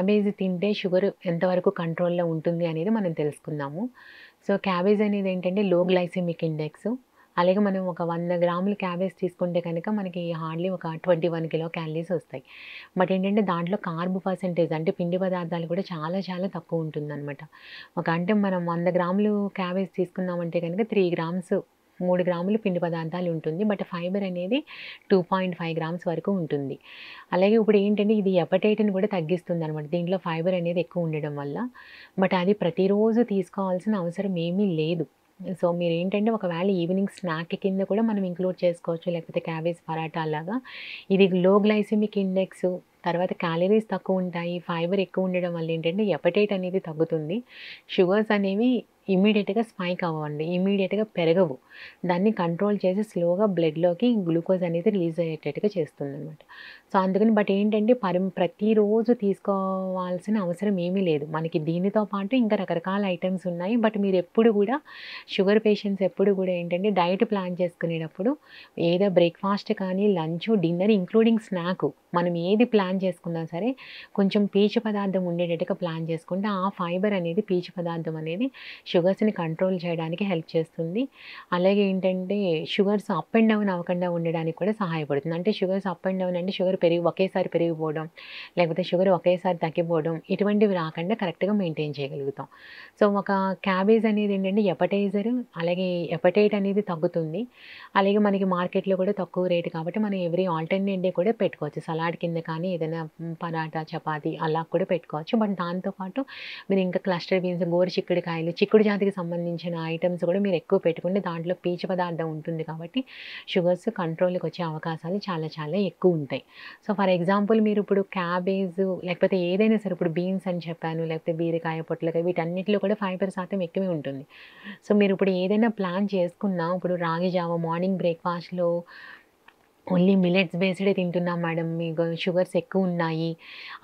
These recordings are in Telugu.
క్యాబేజ్ తింటే షుగర్ ఎంతవరకు కంట్రోల్‌లో ఉంటుంది అనేది మనం తెలుసుకుందాము. సో, క్యాబేజ్ అనేది ఏంటంటే లో గ్లైసెమిక్ ఇండెక్స్. అలాగే మనం ఒక 100 గ్రాములు క్యాబేజ్ తీసుకుంటే కనుక మనకి హార్డ్‌లీ ఒక 21 కిలో క్యాలరీస్ వస్తాయి. బట్ ఏంటంటే దాంట్లో కార్బ్ పర్సెంటేజ్ అంటే పిండి పదార్థాలు కూడా చాలా చాలా తక్కువ ఉంటుందనమాట. అంటే మనం 100 గ్రాములు క్యాబేజ్ తీసుకున్నామంటే కనుక 3 గ్రాములు పిండి పదార్థాలు ఉంటుంది. బట్ ఫైబర్ అనేది 2.5 గ్రామ్స్ వరకు ఉంటుంది. అలాగే ఇప్పుడు ఏంటంటే ఇది హెపటైట్‌ని కూడా తగ్గిస్తుందనమాట. దీంట్లో ఫైబర్ అనేది ఎక్కువ ఉండడం వల్ల. బట్ అది ప్రతిరోజు తీసుకోవాల్సిన అవసరం ఏమీ లేదు. సో, మీరేంటంటే ఒకవేళ ఈవినింగ్ స్నాక్ కింద కూడా మనం ఇంక్లూడ్ చేసుకోవచ్చు. లేకపోతే క్యాబేజ్ పరాటా లాగా. ఇది లో గ్లైసెమిక్ ఇండెక్స్, తర్వాత క్యాలరీస్ తక్కువ ఉంటాయి. ఫైబర్ ఎక్కువ ఉండడం వల్ల ఏంటంటే హెపటైట్ అనేది తగ్గుతుంది. షుగర్స్ అనేవి ఇమ్మీడియేట్‌గా స్పైక్ అవ్వవండి. ఇమ్మీడియేట్‌గా పెరగవు. దాన్ని కంట్రోల్ చేసి స్లోగా బ్లడ్‌లోకి గ్లూకోజ్ అనేది రిలీజ్ అయ్యేటట్టుగా చేస్తుందనమాట. సో, అందుకని బట్ ఏంటంటే ప్రతిరోజు తీసుకోవాల్సిన అవసరం ఏమీ లేదు. మనకి దీనితో పాటు ఇంకా రకరకాల ఐటెమ్స్ ఉన్నాయి. బట్ మీరెప్పుడు కూడా షుగర్ పేషెంట్స్ ఎప్పుడు కూడా ఏంటంటే డైట్ ప్లాన్ చేసుకునేటప్పుడు ఏదో బ్రేక్‌ఫాస్ట్ కానీ, లంచు, డిన్నర్ ఇంక్లూడింగ్ స్నాకు మనం ఏది ప్లాన్ చేసుకున్నా సరే కొంచెం పీచు పదార్థం ఉండేటట్టుగా ప్లాన్ చేసుకుంటే ఆ ఫైబర్ అనేది పీచు పదార్థం అనేది షుగర్స్‌ని కంట్రోల్ చేయడానికి హెల్ప్ చేస్తుంది. అలాగే ఏంటంటే షుగర్స్ అప్ అండ్ డౌన్ అవ్వకుండా ఉండడానికి కూడా సహాయపడుతుంది. అంటే షుగర్స్ అప్ అండ్ డౌన్ అంటే షుగర్ ఒకేసారి పెరిగిపోవడం, లేకపోతే షుగర్ ఒకేసారి తగ్గిపోవడం ఇటువంటివి రాకుండా కరెక్ట్‌గా మెయింటైన్ చేయగలుగుతాం. సో, ఒక క్యాబేజ్ అనేది ఏంటంటే ఎపటైజర్, అలాగే హెపటైట్ అనేది తగ్గుతుంది. అలాగే మనకి మార్కెట్‌లో కూడా తక్కువ రేట్ కాబట్టి మనం ఎవ్రీ ఆల్టర్‌నేట్ డే కూడా పెట్టుకోవచ్చు. సలాడ్ కింద కానీ ఏదైనా పరాటా, చపాతీ అలా కూడా పెట్టుకోవచ్చు. బట్ దాంతో పాటు మీరు ఇంకా క్లస్టర్ బీన్స్, గోరుచిక్కుడుకాయలు, చిక్కుడు జాతికి సంబంధించిన ఐటెమ్స్ కూడా మీరు ఎక్కువ పెట్టుకుంటే దాంట్లో పీచు పదార్థం ఉంటుంది కాబట్టి షుగర్స్ కంట్రోల్‌కి వచ్చే అవకాశాలు చాలా చాలా ఎక్కువ ఉంటాయి. సో, ఫర్ ఎగ్జాంపుల్ మీరు ఇప్పుడు క్యాబేజ్ లేకపోతే ఏదైనా సరే ఇప్పుడు బీన్స్ అని చెప్పాను, లేకపోతే బీరకాయ, పొట్లకాయ వీటన్నిటిలో కూడా ఫైబర్ శాతం ఎక్కువే ఉంటుంది. సో, మీరు ఇప్పుడు ఏదైనా ప్లాన్ చేసుకున్నా ఇప్పుడు రాగి జావ మార్నింగ్ బ్రేక్‌ఫాస్ట్‌లో ఓన్లీ మిల్లెట్స్ బేస్డే తింటున్నాం మేడం. మీకు షుగర్స్ ఎక్కువున్నాయి.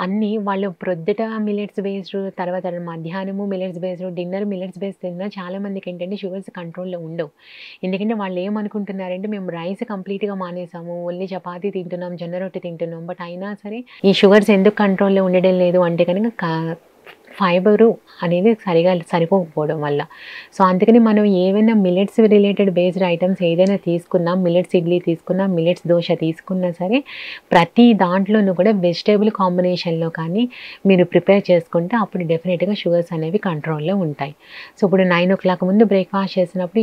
అన్నీ వాళ్ళు ప్రొద్దుట మిల్లెట్స్ బేస్డ్, తర్వాత మధ్యాహ్నము millets based, dinner millets based తిన్నా చాలామందికేంటంటే షుగర్స్ కంట్రోల్‌లో ఉండవు. ఎందుకంటే వాళ్ళేమనుకుంటున్నారంటే మేము రైస్ కంప్లీట్‌గా మానేసాము. ఓన్లీ చపాతీ తింటున్నాం, జొన్న రొట్టె తింటున్నాం. బట్ అయినా సరే ఈ షుగర్స్ ఎందుకు కంట్రోల్‌లో ఉండడం లేదు అంటే కనుక ఫైబరు అనేది సరిపోకపోవడం వల్ల. సో, అందుకని మనం ఏవైనా మిల్లెట్స్ రిలేటెడ్ బేస్డ్ ఐటెమ్స్ ఏదైనా తీసుకున్నా, మిల్లెట్స్ ఇడ్లీ తీసుకున్నా, మిల్లెట్స్ దోస తీసుకున్నా సరే, ప్రతి దాంట్లోనూ కూడా వెజిటబుల్ కాంబినేషన్‌లో కానీ మీరు ప్రిపేర్ చేసుకుంటే అప్పుడు డెఫినిట్‌గా షుగర్స్ అనేవి కంట్రోల్‌లో ఉంటాయి. సో, ఇప్పుడు 9:00 ముందు బ్రేక్‌ఫాస్ట్ చేసినప్పుడు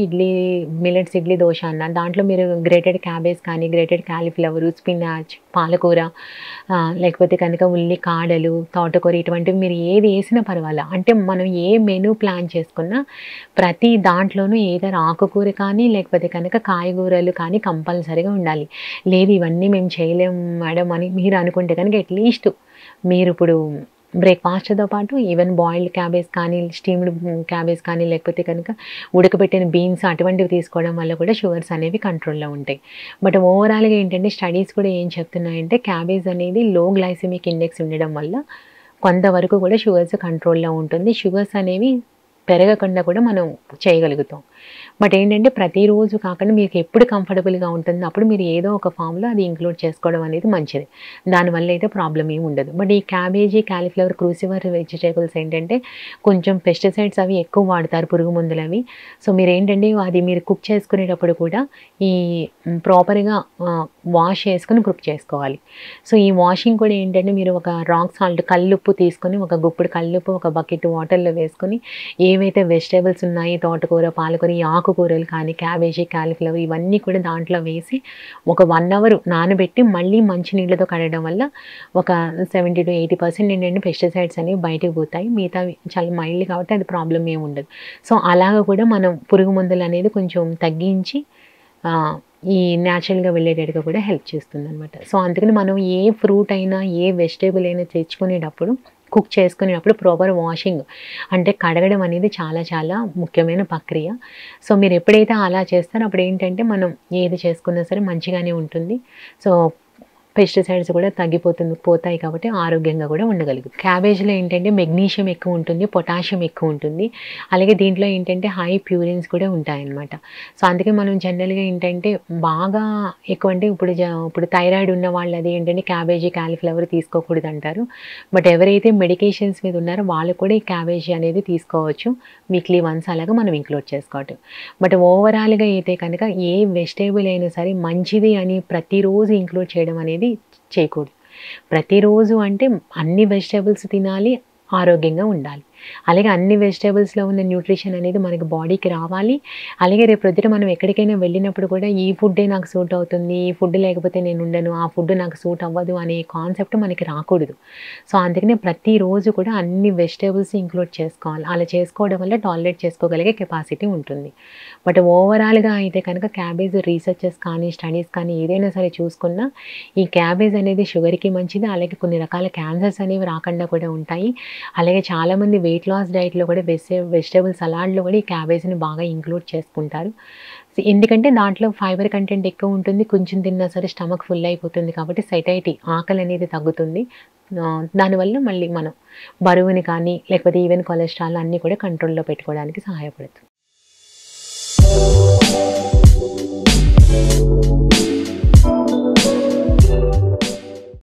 మిల్లెట్స్ ఇడ్లీ దోస అన్నాను. దాంట్లో మీరు గ్రేటెడ్ క్యాబేజ్ కానీ, గ్రేటెడ్ కాలీఫ్లవరు, స్పినాచ్, పాలకూర లేకపోతే కనుక ఉల్లి కాడలు, తోటకూర ఇటువంటివి మీరు ఏది ఏసినా పర్వాలా. అంటే మనం ఏ మెనూ ప్లాన్ చేసుకున్నా ప్రతి దాంట్లోనూ ఏదైనా ఆకుకూర కానీ, లేకపోతే కనుక కాయగూరలు కానీ కంపల్సరీగా ఉండాలి. లేదు ఇవన్నీ మేము చేయలేము మేడం అని మీరు అనుకుంటే కనుక అట్‌లీస్ట్ మీరిప్పుడు బ్రేక్‌ఫాస్ట్‌తో పాటు ఈవెన్ బాయిల్డ్ క్యాబేజ్ కానీ, స్టీమ్డ్ క్యాబేజ్ కానీ, లేకపోతే కనుక ఉడకబెట్టిన బీన్స్ అటువంటివి తీసుకోవడం వల్ల కూడా షుగర్స్ అనేవి కంట్రోల్‌లో ఉంటాయి. బట్ ఓవరాల్‌గా ఏంటంటే స్టడీస్ కూడా ఏం చెప్తున్నాయంటే క్యాబేజ్ అనేది లో గ్లైసెమిక్ ఇండెక్స్ ఉండడం వల్ల కొంతవరకు కూడా షుగర్స్ కంట్రోల్‌లో ఉంటుంది. షుగర్స్ అనేవి పెరగకుండా కూడా మనం చేయగలుగుతాం. బట్ ఏంటంటే ప్రతిరోజు కాకుండా మీకు ఎప్పుడు కంఫర్టబుల్‌గా ఉంటుందో అప్పుడు మీరు ఏదో ఒక ఫార్మ్‌లో అది ఇంక్లూడ్ చేసుకోవడం అనేది మంచిది. దానివల్ల అయితే ప్రాబ్లమ్ ఏమి ఉండదు. బట్ ఈ క్యాబేజీ, కాలీఫ్లవర్, క్రూసిఫర్ వెజిటబుల్స్ ఏంటంటే కొంచెం పెస్టిసైడ్స్ అవి ఎక్కువ వాడతారు పురుగు మందులవి. సో, మీరేంటంటే అది మీరు కుక్ చేసుకునేటప్పుడు కూడా ఈ ప్రాపర్‌గా వాష్ చేసుకొని కుక్ చేసుకోవాలి. సో, ఈ వాషింగ్ కూడా ఏంటంటే మీరు ఒక రాక్ సాల్ట్ కల్లుప్పు తీసుకొని ఒక గుప్పుడు కల్లుప్పు ఒక బకెట్ వాటర్‌లో వేసుకొని ఏవైతే వెజిటబుల్స్ ఉన్నాయి తోటకూర, పాలకూర, ఈ ఆకుకూరలు కానీ, క్యాబేజీ, కాలీఫ్లవర్ ఇవన్నీ కూడా దాంట్లో వేసి ఒక 1 అవర్ నానబెట్టి మళ్ళీ మంచి నీళ్ళతో కడగడం వల్ల ఒక 70-80% ఏంటంటే పెస్టిసైడ్స్ అనేవి బయటకు పోతాయి. మిగతావి చాలా మైల్డ్ కాబట్టి అది ప్రాబ్లమ్ ఏమి ఉండదు. సో, అలాగ కూడా మనం పురుగు మందులు అనేది కొంచెం తగ్గించి ఈ న్యాచురల్‌గా వెళ్ళేటట్టుగా కూడా హెల్ప్ చేస్తుందనమాట. సో, అందుకని మనం ఏ ఫ్రూట్ అయినా, ఏ వెజిటబుల్ అయినా తెచ్చుకునేటప్పుడు కుక్ చేసుకునేటప్పుడు ప్రాపర్ వాషింగ్ అంటే కడగడం అనేది చాలా చాలా ముఖ్యమైన ప్రక్రియ. సో, మీరు ఎప్పుడైతే అలా చేస్తారో అప్పుడు ఏంటంటే మనం ఏది చేసుకున్నా సరే మంచిగానే ఉంటుంది. సో, పెస్టిసైడ్స్ కూడా పోతాయి కాబట్టి ఆరోగ్యంగా కూడా ఉండగలుగుతాం. క్యాబేజ్‌లో ఏంటంటే మెగ్నీషియం ఎక్కువ ఉంటుంది, పొటాషియం ఎక్కువ ఉంటుంది. అలాగే దీంట్లో ఏంటంటే హై ప్యూరిన్స్ కూడా ఉంటాయన్నమాట. సో, అందుకే మనం జనరల్‌గా ఏంటంటే బాగా ఎక్కువ అంటే ఇప్పుడు థైరాయిడ్ ఉన్న వాళ్ళు అది ఏంటంటే క్యాబేజీ, కాలీఫ్లవర్ తీసుకోకూడదంటారు. బట్ ఎవరైతే మెడికేషన్స్ మీద ఉన్నారో వాళ్ళు కూడా ఈ క్యాబేజీ అనేది తీసుకోవచ్చు. వీక్లీ వన్స్ అలాగా మనం ఇంక్లూడ్ చేసుకోవటం. బట్ ఓవరాల్‌గా అయితే కనుక ఏ వెజిటబుల్ అయినా సరే మంచిది అని ప్రతిరోజు ఇంక్లూడ్ చేయడం అనేది చేయకూడదు. ప్రతిరోజు అంటే అన్ని వెజిటబుల్స్ తినాలి, ఆరోగ్యంగా ఉండాలి. అలాగే అన్ని వెజిటబుల్స్‌లో ఉన్న న్యూట్రిషన్ అనేది మనకి బాడీకి రావాలి. అలాగే రేపొద్దున మనం ఎక్కడికైనా వెళ్ళినప్పుడు కూడా ఈ ఫుడ్డే నాకు సూట్ అవుతుంది, ఈ ఫుడ్ లేకపోతే నేను ఉండను, ఆ ఫుడ్ నాకు సూట్ అవ్వదు అనే కాన్సెప్ట్ మనకి రాకూడదు. సో, అందుకనే ప్రతిరోజు కూడా అన్ని వెజిటబుల్స్ ఇంక్లూడ్ చేసుకోవాలి. అలా చేసుకోవడం వల్ల టాలరేట్ చేసుకోగలిగే కెపాసిటీ ఉంటుంది. బట్ ఓవరాల్‌గా అయితే కనుక క్యాబేజ్ రీసెర్చెస్ కానీ, స్టడీస్ కానీ ఏదైనా సరే చూసుకున్నా ఈ క్యాబేజ్ అనేది షుగర్‌కి మంచిది. అలాగే కొన్ని రకాల క్యాన్సర్స్ అనేవి రాకుండా కూడా ఉంటాయి. అలాగే చాలామంది వెయిట్ లాస్ డైట్‌లో కూడా వెజిటబుల్ సలాడ్‌లో కూడా ఈ క్యాబేజ్‌ని బాగా ఇంక్లూడ్ చేసుకుంటారు. ఎందుకంటే దాంట్లో ఫైబర్ కంటెంట్ ఎక్కువ ఉంటుంది. కొంచెం తిన్నా సరే స్టమక్ ఫుల్ అయిపోతుంది కాబట్టి సైటైటీ ఆకలి అనేది తగ్గుతుంది. దానివల్ల మళ్ళీ మనం బరువుని కానీ లేకపోతే ఈవెన్ కొలెస్ట్రాల్ అన్నీ కూడా కంట్రోల్‌లో పెట్టుకోవడానికి సహాయపడుతుంది.